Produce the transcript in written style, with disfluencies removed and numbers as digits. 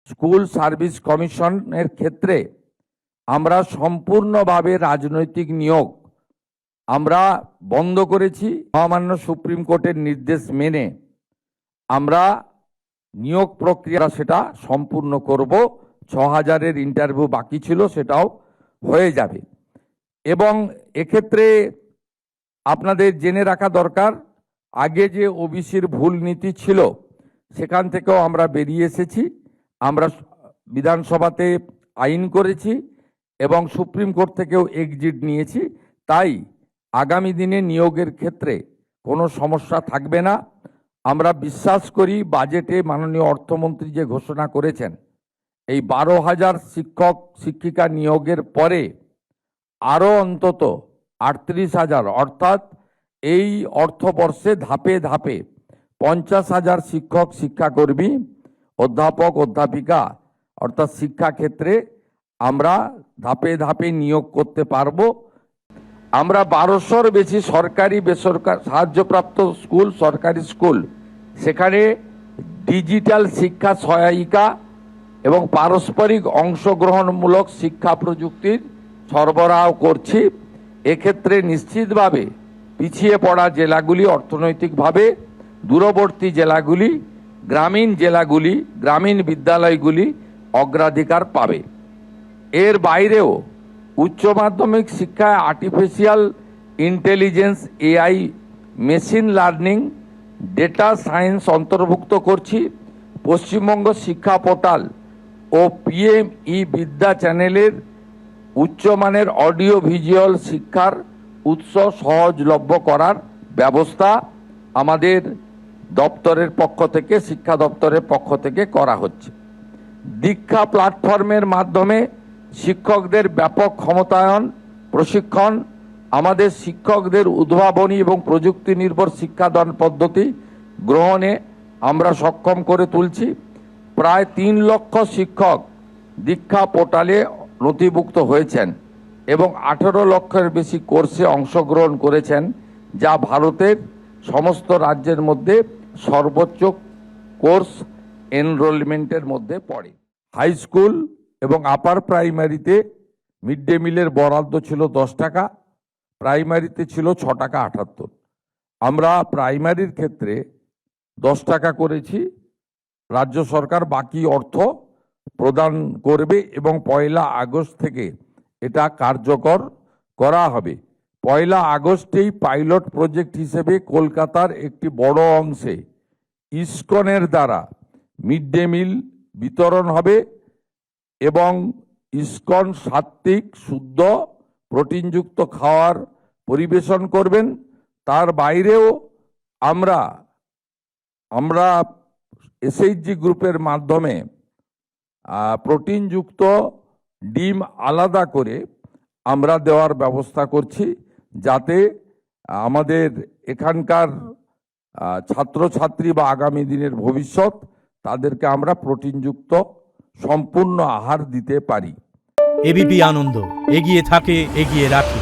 School service কমিশনের ক্ষেত্রে আমরা সম্পূর্ণভাবে রাজনৈতিক নিয়োগ আমরা বন্ধ করেছি। মহামান্য সুপ্রিম কোর্টের নির্দেশ মেনে আমরা নিয়োগ প্রক্রিয়া সেটা সম্পূর্ণ করব। ৬,০০০-এর ইন্টারভিউ বাকি ছিল, সেটাও হয়ে যাবে। এবং এক্ষেত্রে আপনাদের জেনে রাখা দরকার, আগে যে ওবিসির ভুল নীতি ছিল সেখান থেকেও আমরা বেরিয়ে এসেছি। আমরা বিধানসভাতে আইন করেছি এবং সুপ্রিম কোর্ট থেকেও এক্সিট নিয়েছি। তাই আগামী দিনে নিয়োগের ক্ষেত্রে কোনো সমস্যা থাকবে না। আমরা বিশ্বাস করি বাজেটে মাননীয় অর্থমন্ত্রী যে ঘোষণা করেছেন, এই ১২,০০০ শিক্ষক শিক্ষিকা নিয়োগের পরে আরও অন্তত ৩৮,০০০, অর্থাৎ এই অর্থবর্ষে ধাপে ধাপে ৫০,০০০ শিক্ষক শিক্ষাকর্মী, অধ্যাপক অধ্যাপিকা অর্থাৎ শিক্ষাক্ষেত্রে আমরা ধাপে ধাপে নিয়োগ করতে পারবো। আমরা ১২০০-র বেশি সরকারি বেসরকারি সাহায্যপ্রাপ্ত স্কুল, সরকারি স্কুল, সেখানে ডিজিটাল শিক্ষা সহায়িকা এবং পারস্পরিক অংশগ্রহণমূলক শিক্ষা প্রযুক্তির সরবরাহ করছি। এক্ষেত্রে নিশ্চিতভাবে পিছিয়ে পড়া জেলাগুলি, অর্থনৈতিকভাবে দূরবর্তী জেলাগুলি, গ্রামীণ জেলাগুলি, গ্রামীণ বিদ্যালয়গুলি অগ্রাধিকার পাবে। এর বাইরেও উচ্চ মাধ্যমিক শিক্ষায় artificial intelligence, AI, machine learning, data science অন্তর্ভুক্ত করছি। পশ্চিমবঙ্গ শিক্ষা পোর্টাল ও পিএম-ই বিদ্যা চ্যানেলের উচ্চমানের অডিও ভিজুয়াল শিক্ষার উৎস সহজলভ্য করার ব্যবস্থা আমাদের দপ্তরের পক্ষ থেকে, শিক্ষা দপ্তরের পক্ষ থেকে করা হচ্ছে। দীক্ষা প্ল্যাটফর্মের মাধ্যমে শিক্ষকদের ব্যাপক ক্ষমতায়ন, প্রশিক্ষণ, আমাদের শিক্ষকদের উদ্ভাবনী এবং প্রযুক্তি নির্ভর শিক্ষাদান পদ্ধতি গ্রহণে আমরা সক্ষম করে তুলছি। প্রায় ৩ লক্ষ শিক্ষক দীক্ষা পোর্টালে নথিভুক্ত হয়েছেন এবং ১৮ লক্ষের বেশি কোর্সে অংশগ্রহণ করেছেন, যা ভারতের সমস্ত রাজ্যের মধ্যে সর্বোচ্চ কোর্স এনরোলমেন্টের মধ্যে পড়ে। হাই স্কুল এবং আপার প্রাইমারিতে মিড ডে মিলের বরাদ্দ ছিল ১০ টাকা, প্রাইমারিতে ছিল ৬ টাকা ৭৮। আমরা প্রাইমারির ক্ষেত্রে ১০ টাকা করেছি। রাজ্য সরকার বাকি অর্থ প্রদান করবে এবং ১লা আগস্ট থেকে এটা কার্যকর করা হবে। ১লা আগস্টেই পাইলট প্রজেক্ট হিসেবে কলকাতার একটি বড় অংশে ইসকনের দ্বারা মিড ডে মিল বিতরণ হবে এবং ইসকন সাত্ত্বিক, শুদ্ধ, প্রোটিনযুক্ত খাওয়ার পরিবেশন করবেন। তার বাইরেও আমরা এসএইচজি গ্রুপের মাধ্যমে প্রোটিনযুক্ত ডিম আলাদা করে আমরা দেওয়ার ব্যবস্থা করছি, যাতে আমাদের এখানকার ছাত্রছাত্রী বা আগামী দিনের ভবিষ্যৎ, তাদেরকে আমরা প্রোটিনযুক্ত সম্পূর্ণ আহার দিতে পারি। এবিপি আনন্দ, এগিয়ে থাকে, এগিয়ে রাখে।